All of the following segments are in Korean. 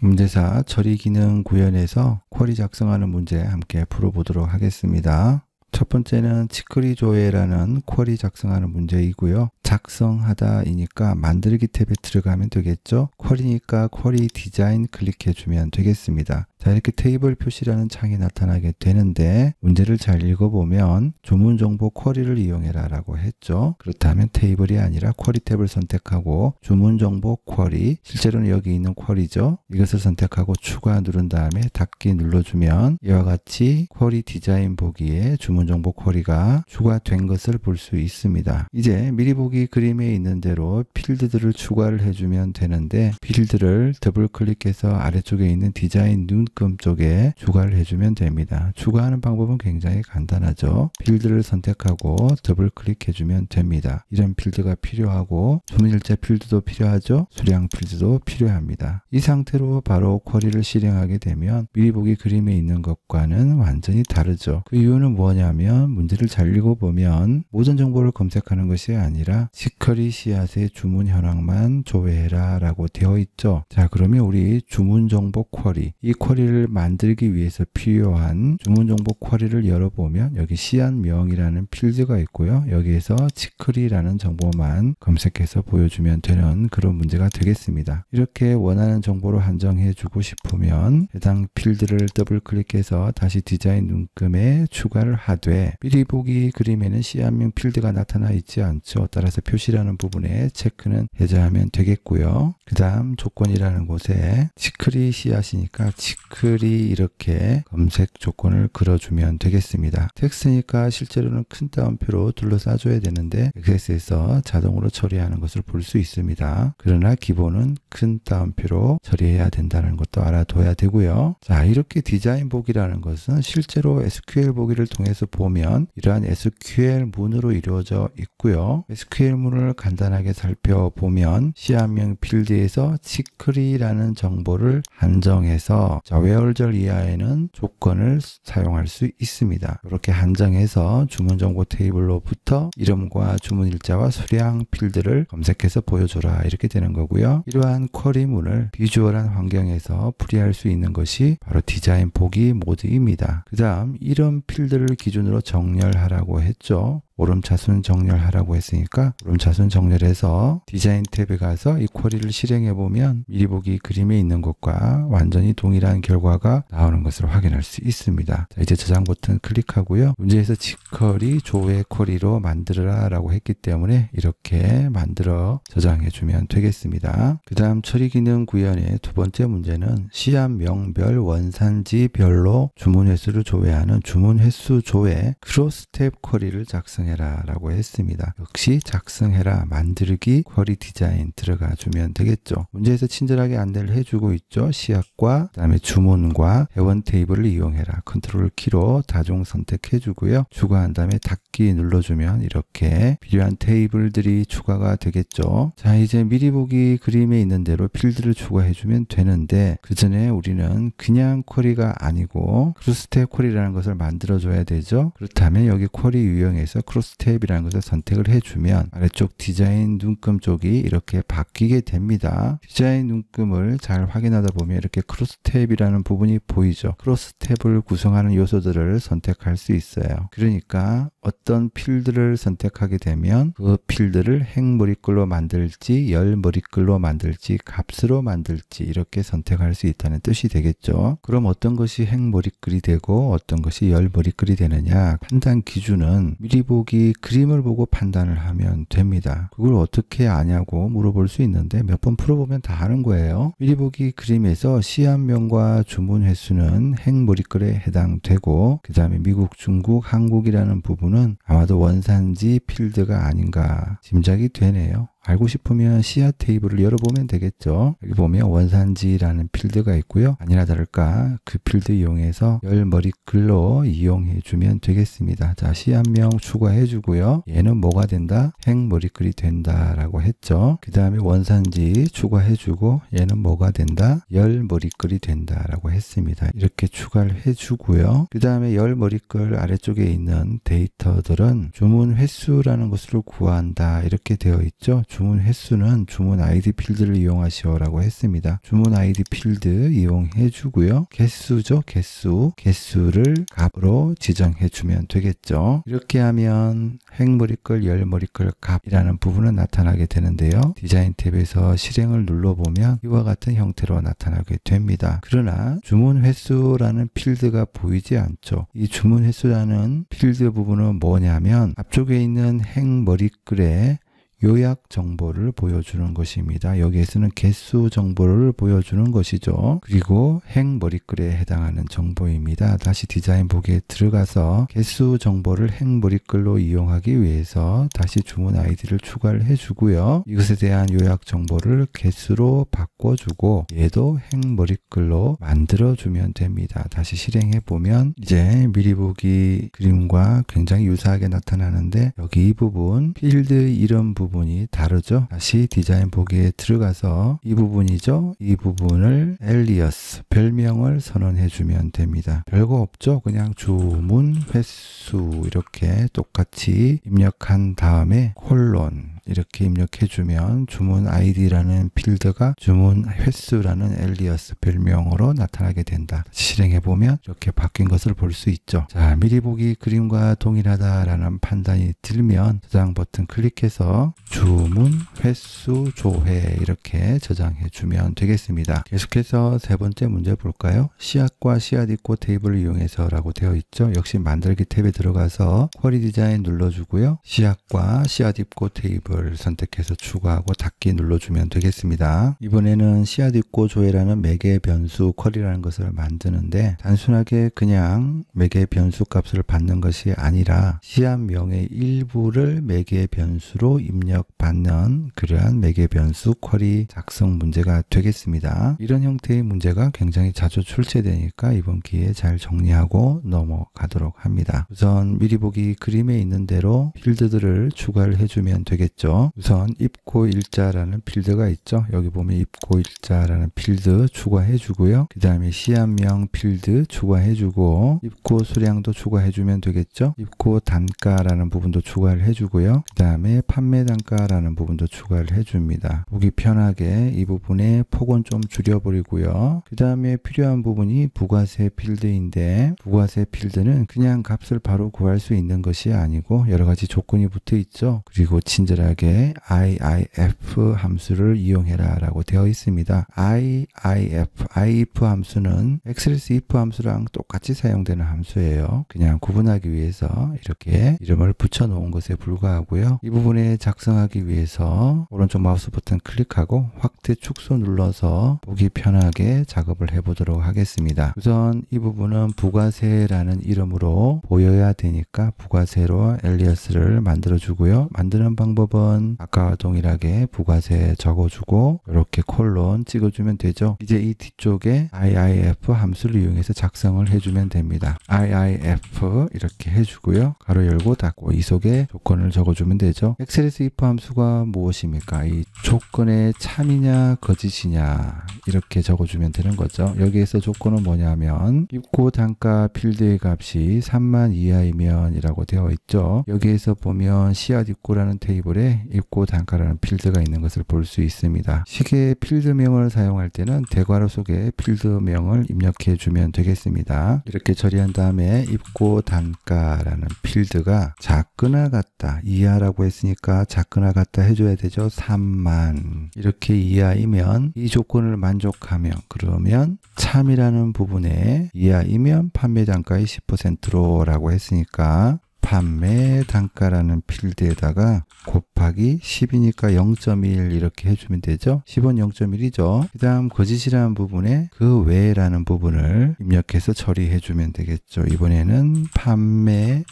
문제사 처리 기능 구현에서 쿼리 작성하는 문제 함께 풀어보도록 하겠습니다. 첫 번째는 치크리 조회라는 쿼리 작성하는 문제이고요. 작성하다이니까 만들기 탭에 들어가면 되겠죠. 쿼리니까 쿼리 디자인 클릭해 주면 되겠습니다. 자, 이렇게 테이블 표시라는 창이 나타나게 되는데 문제를 잘 읽어보면 주문 정보 쿼리를 이용해라 라고 했죠. 그렇다면 테이블이 아니라 쿼리 탭을 선택하고 주문 정보 쿼리, 실제로는 여기 있는 쿼리죠. 이것을 선택하고 추가 누른 다음에 닫기 눌러주면 이와 같이 쿼리 디자인 보기에 주문 정보 쿼리가 추가된 것을 볼 수 있습니다. 이제 미리 보기 그림에 있는 대로 필드들을 추가를 해주면 되는데 필드를 더블 클릭해서 아래쪽에 있는 디자인 눈금 쪽에 추가를 해주면 됩니다. 추가하는 방법은 굉장히 간단하죠. 필드를 선택하고 더블 클릭해주면 됩니다. 이런 필드가 필요하고 주문일자 필드도 필요하죠. 수량 필드도 필요합니다. 이 상태로 바로 쿼리를 실행하게 되면 미리 보기 그림에 있는 것과는 완전히 다르죠. 그 이유는 뭐냐면 문제를 잘 읽어보면 모든 정보를 검색하는 것이 아니라 치커리 씨앗의 주문 현황만 조회해라 라고 되어 있죠. 자, 그러면 우리 주문 정보 쿼리, 이 쿼리를 만들기 위해서 필요한 주문 정보 쿼리를 열어보면 여기 씨앗명이라는 필드가 있고요. 여기에서 치커리라는 정보만 검색해서 보여주면 되는 그런 문제가 되겠습니다. 이렇게 원하는 정보로 한정해 주고 싶으면 해당 필드를 더블 클릭해서 다시 디자인 눈금에 추가를 하되 미리 보기 그림에는 씨앗명 필드가 나타나 있지 않죠. 따라서 표시라는 부분에 체크는 해제하면 되겠고요. 그 다음 조건이라는 곳에 치크리 씨앗이니까 치크리 이렇게 검색 조건을 걸어주면 되겠습니다. 텍스트니까 실제로는 큰 따옴표로 둘러싸줘야 되는데 엑세스에서 자동으로 처리하는 것을 볼 수 있습니다. 그러나 기본은 큰 따옴표로 처리해야 된다는 것도 알아둬야 되고요. 자, 이렇게 디자인 보기라는 것은 실제로 SQL 보기를 통해서 보면 이러한 SQL 문으로 이루어져 있고요. SQL 문을 간단하게 살펴보면 씨앗명 필드에서 치크리라는 정보를 한정해서 자, 외월절 이하에는 조건을 사용할 수 있습니다. 이렇게 한정해서 주문 정보 테이블로부터 이름과 주문 일자와 수량 필드를 검색해서 보여줘라 이렇게 되는 거고요. 이러한 쿼리문을 비주얼한 환경에서 풀이할 수 있는 것이 바로 디자인 보기 모드입니다. 그 다음 이런 필드를 기준으로 정렬하라고 했죠. 오름차순 정렬하라고 했으니까 오름차순 정렬해서 디자인 탭에 가서 이 쿼리를 실행해 보면 미리 보기 그림에 있는 것과 완전히 동일한 결과가 나오는 것을 확인할 수 있습니다. 자, 이제 저장 버튼 클릭하고요. 문제에서 치커리 조회 쿼리로 만들어라 라고 했기 때문에 이렇게 만들어 저장해 주면 되겠습니다. 그 다음 처리 기능 구현의 두 번째 문제는 씨앗명별 원산지별로 주문 횟수를 조회하는 주문 횟수 조회 크로스 탭 쿼리를 작성해라 라고 했습니다. 역시 작성해라 만들기 쿼리 디자인 들어가 주면 되겠죠. 문제에서 친절하게 안내를 해주고 있죠. 씨앗과 그 다음에 주문과 회원 테이블을 이용해라. 컨트롤 키로 다중 선택해 주고요. 추가한 다음에 닫기 눌러주면 이렇게 필요한 테이블들이 추가가 되겠죠. 자, 이제 미리 보기 그림에 있는 대로 필드를 추가해 주면 되는데 그 전에 우리는 그냥 쿼리가 아니고 크로스 탭 쿼리라는 것을 만들어 줘야 되죠. 그렇다면 여기 쿼리 유형에서 크로스 탭이라는 것을 선택을 해주면 아래쪽 디자인 눈금 쪽이 이렇게 바뀌게 됩니다. 디자인 눈금을 잘 확인하다 보면 이렇게 크로스 탭이라는 부분이 보이죠. 크로스 탭을 구성하는 요소들을 선택할 수 있어요. 그러니까 어떤 필드를 선택하게 되면 그 필드를 행머리글로 만들지 열머리글로 만들지 값으로 만들지 이렇게 선택할 수 있다는 뜻이 되겠죠. 그럼 어떤 것이 행머리글이 되고 어떤 것이 열머리글이 되느냐 판단 기준은 미리 보기 그림을 보고 판단을 하면 됩니다. 그걸 어떻게 아냐고 물어볼 수 있는데 몇 번 풀어보면 다 아는 거예요. 미리 보기 그림에서 씨앗명과 주문 횟수는 행머리글에 해당되고 그 다음에 미국, 중국, 한국이라는 부분은 아마도 원산지 필드가 아닌가 짐작이 되네요. 알고 싶으면 씨앗 테이블을 열어보면 되겠죠. 여기 보면 원산지라는 필드가 있고요. 아니나 다를까 그 필드 이용해서 열머리글로 이용해 주면 되겠습니다. 자, 씨앗명 추가해 주고요. 얘는 뭐가 된다? 행머리글이 된다 라고 했죠. 그 다음에 원산지 추가해 주고 얘는 뭐가 된다? 열머리글이 된다 라고 했습니다. 이렇게 추가를 해 주고요. 그 다음에 열머리글 아래쪽에 있는 데이터들은 주문 횟수라는 것을 구한다 이렇게 되어 있죠. 주문 횟수는 주문 아이디 필드를 이용하시오라고 했습니다. 주문 아이디 필드 이용해 주고요. 개수죠. 개수를 값으로 지정해 주면 되겠죠. 이렇게 하면 횡머리글, 열머리글 값이라는 부분은 나타나게 되는데요. 디자인 탭에서 실행을 눌러보면 이와 같은 형태로 나타나게 됩니다. 그러나 주문 횟수라는 필드가 보이지 않죠. 이 주문 횟수라는 필드 부분은 뭐냐면 앞쪽에 있는 횡머리글에 요약 정보를 보여주는 것입니다. 여기에서는 개수 정보를 보여주는 것이죠. 그리고 횡머리글에 해당하는 정보입니다. 다시 디자인 보기에 들어가서 개수 정보를 횡머리글로 이용하기 위해서 다시 주문 아이디를 추가를 해주고요. 이것에 대한 요약 정보를 개수로 바꿔주고 얘도 횡머리글로 만들어주면 됩니다. 다시 실행해보면 이제 미리 보기 그림과 굉장히 유사하게 나타나는데 여기 이 부분 필드 이름 부분이 다르죠. 다시 디자인 보기에 들어가서 이 부분이죠. 이 부분을 엘리어스 별명을 선언해 주면 됩니다. 별거 없죠. 그냥 주문 횟수 이렇게 똑같이 입력한 다음에 콜론 이렇게 입력해 주면 주문 아이디라는 필드가 주문 횟수라는 엘리어스 별명으로 나타나게 된다. 실행해 보면 이렇게 바뀐 것을 볼 수 있죠. 자, 미리 보기 그림과 동일하다라는 판단이 들면 저장 버튼 클릭해서 주문 횟수 조회 이렇게 저장해 주면 되겠습니다. 계속해서 세 번째 문제 볼까요? 씨앗과 씨앗 입고 테이블을 이용해서 라고 되어 있죠. 역시 만들기 탭에 들어가서 쿼리 디자인 눌러주고요. 씨앗과 씨앗 입고 테이블 선택해서 추가하고 닫기 눌러주면 되겠습니다. 이번에는 씨앗 입고 조회라는 매개 변수 쿼리라는 것을 만드는데 단순하게 그냥 매개 변수 값을 받는 것이 아니라 씨앗명의 일부를 매개 변수로 입력받는 그러한 매개 변수 쿼리 작성 문제가 되겠습니다. 이런 형태의 문제가 굉장히 자주 출제되니까 이번 기회에 잘 정리하고 넘어가도록 합니다. 우선 미리 보기 그림에 있는 대로 필드들을 추가를 해주면 되겠죠. 우선 입고 일자라는 필드가 있죠. 여기 보면 입고 일자라는 필드 추가해 주고요. 그 다음에 씨앗명 필드 추가해 주고 입고 수량도 추가해 주면 되겠죠. 입고 단가라는 부분도 추가를 해 주고요. 그 다음에 판매 단가라는 부분도 추가를 해 줍니다. 보기 편하게 이 부분의 폭은 좀 줄여버리고요. 그 다음에 필요한 부분이 부가세 필드인데 부가세 필드는 그냥 값을 바로 구할 수 있는 것이 아니고 여러 가지 조건이 붙어 있죠. 그리고 친절하게 IIF 함수를 이용해라 라고 되어 있습니다. IIF 함수는 엑셀스 if 함수랑 똑같이 사용되는 함수예요. 그냥 구분하기 위해서 이렇게 이름을 붙여 놓은 것에 불과하고요. 이 부분에 작성하기 위해서 오른쪽 마우스 버튼 클릭하고 확대 축소 눌러서 보기 편하게 작업을 해보도록 하겠습니다. 우선 이 부분은 부가세라는 이름으로 보여야 되니까 부가세로 엘리어스를 만들어 주고요. 만드는 방법은 아까와 동일하게 부가세 적어주고 이렇게 콜론 찍어주면 되죠. 이제 이 뒤쪽에 IIF 함수를 이용해서 작성을 해주면 됩니다. IIF 이렇게 해주고요. 가로 열고 닫고 이 속에 조건을 적어주면 되죠. 엑셀에서 if 함수가 무엇입니까? 이 조건의 참이냐 거짓이냐 이렇게 적어주면 되는 거죠. 여기에서 조건은 뭐냐면 입고 단가 필드의 값이 3만 이하이면 이라고 되어 있죠. 여기에서 보면 씨앗 입고라는 테이블에 입고 단가라는 필드가 있는 것을 볼 수 있습니다. 시계 필드명을 사용할 때는 대괄호 속에 필드명을 입력해 주면 되겠습니다. 이렇게 처리한 다음에 입고 단가라는 필드가 작거나 같다 이하라고 했으니까 작거나 같다 해줘야 되죠. 3만 이렇게 이하이면 이 조건을 만족하면 그러면 참이라는 부분에 이하이면 판매 단가의 10%로 라고 했으니까 판매 단가라는 필드에다가 곱하기 10이니까 0.1 이렇게 해주면 되죠. 10은 0.1이죠. 그 다음 거짓이라는 부분에 그 외라는 부분을 입력해서 처리해주면 되겠죠. 이번에는 판매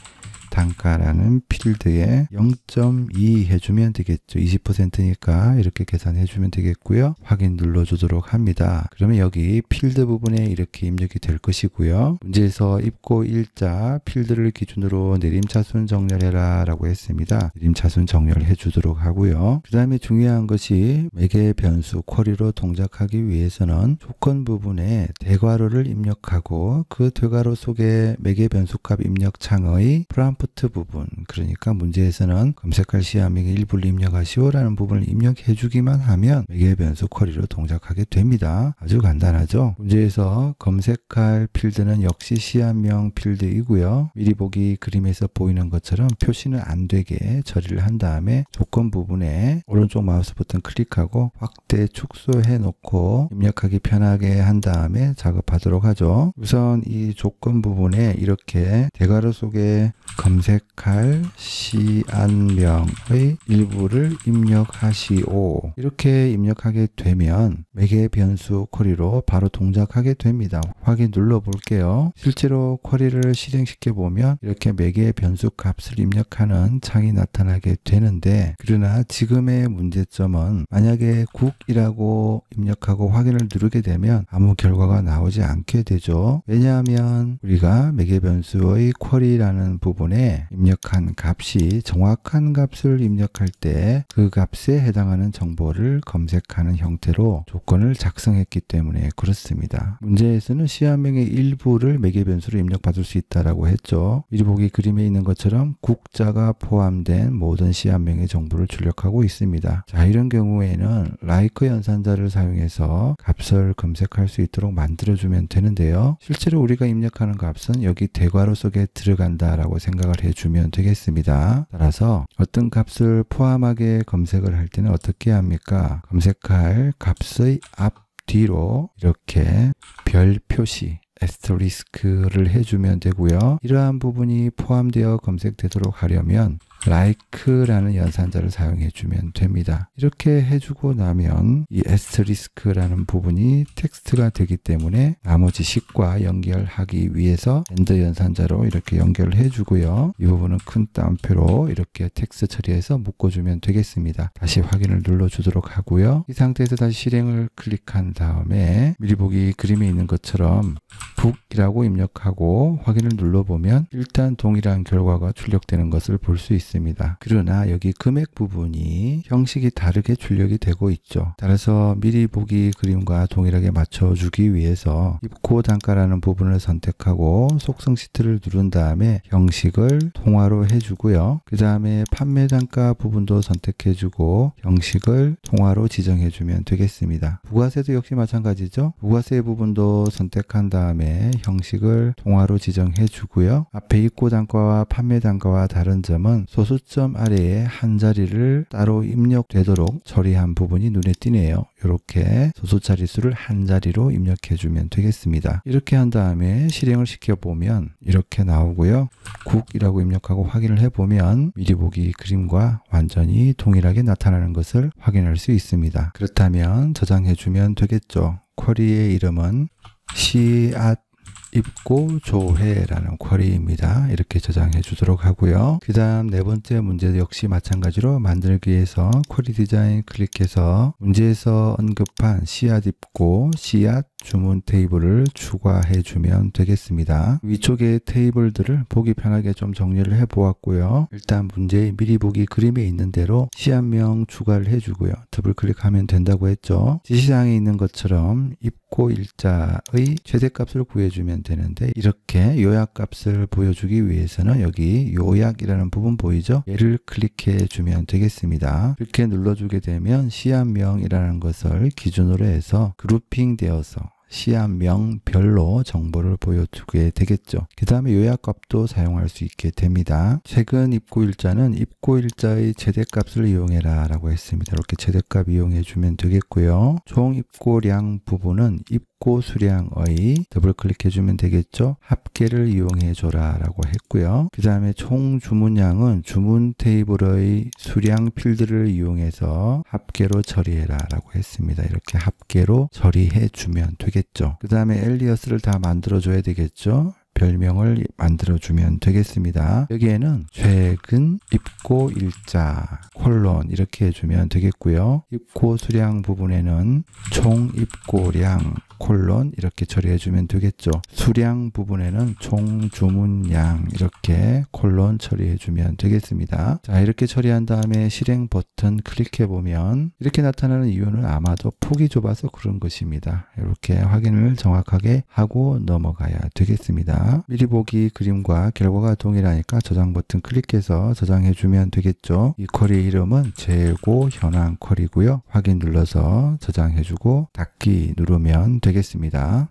단가라는 필드에 0.2 해주면 되겠죠. 20%니까 이렇게 계산해 주면 되겠고요. 확인 눌러주도록 합니다. 그러면 여기 필드 부분에 이렇게 입력이 될 것이고요. 문제에서 입고 일자 필드를 기준으로 내림차순 정렬해라 라고 했습니다. 내림차순 정렬해 주도록 하고요. 그 다음에 중요한 것이 매개 변수 쿼리로 동작하기 위해서는 조건 부분에 대괄호를 입력하고 그 대괄호 속에 매개 변수값 입력 창의 프롬프트 프롬프트 부분, 그러니까 문제에서는 검색할 시한명의 일부를 입력하시오라는 부분을 입력해 주기만 하면 매개 변수 쿼리로 동작하게 됩니다. 아주 간단하죠. 문제에서 검색할 필드는 역시 시한명 필드이고요. 미리 보기 그림에서 보이는 것처럼 표시는 안 되게 처리를 한 다음에 조건 부분에 오른쪽 마우스 버튼 클릭하고 확대 축소해 놓고 입력하기 편하게 한 다음에 작업하도록 하죠. 우선 이 조건 부분에 이렇게 대괄호 속에 검색할 시안명의 일부를 입력하시오 이렇게 입력하게 되면 매개 변수 쿼리로 바로 동작하게 됩니다. 확인 눌러 볼게요. 실제로 쿼리를 실행시켜 보면 이렇게 매개 변수 값을 입력하는 창이 나타나게 되는데, 그러나 지금의 문제점은 만약에 국이라고 입력하고 확인을 누르게 되면 아무 결과가 나오지 않게 되죠. 왜냐하면 우리가 매개 변수의 쿼리라는 부분에 입력한 값이 정확한 값을 입력할 때 그 값에 해당하는 정보를 검색하는 형태로 조건을 작성했기 때문에 그렇습니다. 문제에서는 시한명의 일부를 매개 변수로 입력받을 수 있다라고 했죠. 미리 보기 그림에 있는 것처럼 국자가 포함된 모든 시한명의 정보를 출력하고 있습니다. 자, 이런 경우에는 like 연산자를 사용해서 값을 검색할 수 있도록 만들어주면 되는데요. 실제로 우리가 입력하는 값은 여기 대괄호 속에 들어간다라고 생각을 해주면 되겠습니다. 따라서 어떤 값을 포함하게 검색을 할 때는 어떻게 합니까? 검색할 값의 앞뒤로 이렇게 별 표시 에스터리스크를 해주면 되고요. 이러한 부분이 포함되어 검색되도록 하려면 like라는 연산자를 사용해 주면 됩니다. 이렇게 해주고 나면 이 에스터리스크라는 부분이 텍스트가 되기 때문에 나머지 식과 연결하기 위해서 엔더 연산자로 이렇게 연결을 해주고요. 이 부분은 큰 따옴표로 이렇게 텍스트 처리해서 묶어주면 되겠습니다. 다시 확인을 눌러주도록 하고요. 이 상태에서 다시 실행을 클릭한 다음에 미리 보기 그림에 있는 것처럼 북이라고 입력하고 확인을 눌러보면 일단 동일한 결과가 출력되는 것을 볼 수 있습니다. 그러나 여기 금액 부분이 형식이 다르게 출력이 되고 있죠. 따라서 미리 보기 그림과 동일하게 맞춰주기 위해서 입고 단가라는 부분을 선택하고 속성 시트를 누른 다음에 형식을 통화로 해주고요. 그 다음에 판매 단가 부분도 선택해주고 형식을 통화로 지정해주면 되겠습니다. 부가세도 역시 마찬가지죠. 부가세 부분도 선택한 다음에 형식을 통화로 지정해주고요. 앞에 입고 단가와 판매 단가와 다른 점은 소수점 아래에 한 자리를 따로 입력되도록 처리한 부분이 눈에 띄네요. 이렇게 소수 자릿수를 한 자리로 입력해주면 되겠습니다. 이렇게 한 다음에 실행을 시켜보면 이렇게 나오고요. 국이라고 입력하고 확인을 해보면 미리 보기 그림과 완전히 동일하게 나타나는 것을 확인할 수 있습니다. 그렇다면 저장해주면 되겠죠. 쿼리의 이름은 입고 조회라는 쿼리입니다. 이렇게 저장해 주도록 하고요. 그 다음 네 번째 문제 역시 마찬가지로 만들기에서 쿼리 디자인 클릭해서 문제에서 언급한 입고 주문 테이블을 추가해 주면 되겠습니다. 위쪽에 테이블들을 보기 편하게 좀 정리를 해 보았고요. 일단 문제의 미리 보기 그림에 있는 대로 시한명 추가를 해 주고요. 더블 클릭하면 된다고 했죠. 지시사항에 있는 것처럼 입고 일자의 최대값을 구해주면 되는데, 이렇게 요약값을 보여주기 위해서는 여기 요약이라는 부분 보이죠? 얘를 클릭해 주면 되겠습니다. 이렇게 눌러주게 되면 시한명이라는 것을 기준으로 해서 그룹핑 되어서 시한명별로 정보를 보여주게 되겠죠. 그 다음에 요약값도 사용할 수 있게 됩니다. 최근 입고일자는 입고일자의 최대값을 이용해라 라고 했습니다. 이렇게 최대값 이용해 주면 되겠고요. 총 입고량 부분은 입고 수량의 더블 클릭해 주면 되겠죠. 합계를 이용해 줘라 라고 했고요. 그 다음에 총 주문량은 주문 테이블의 수량 필드를 이용해서 합계로 처리해라 라고 했습니다. 이렇게 합계로 처리해 주면 되겠죠. 그 다음에 엘리어스를 다 만들어 줘야 되겠죠. 별명을 만들어주면 되겠습니다. 여기에는 최근 입고 일자 콜론 이렇게 해주면 되겠고요. 입고 수량 부분에는 총 입고량 콜론 이렇게 처리해 주면 되겠죠. 수량 부분에는 총 주문량 이렇게 콜론 처리해 주면 되겠습니다. 자, 이렇게 처리한 다음에 실행 버튼 클릭해 보면 이렇게 나타나는 이유는 아마도 폭이 좁아서 그런 것입니다. 이렇게 확인을 정확하게 하고 넘어가야 되겠습니다. 미리 보기 그림과 결과가 동일하니까 저장 버튼 클릭해서 저장해 주면 되겠죠. 이 쿼리 이름은 재고 현황 쿼리고요. 확인 눌러서 저장해 주고 닫기 누르면 되겠습니다.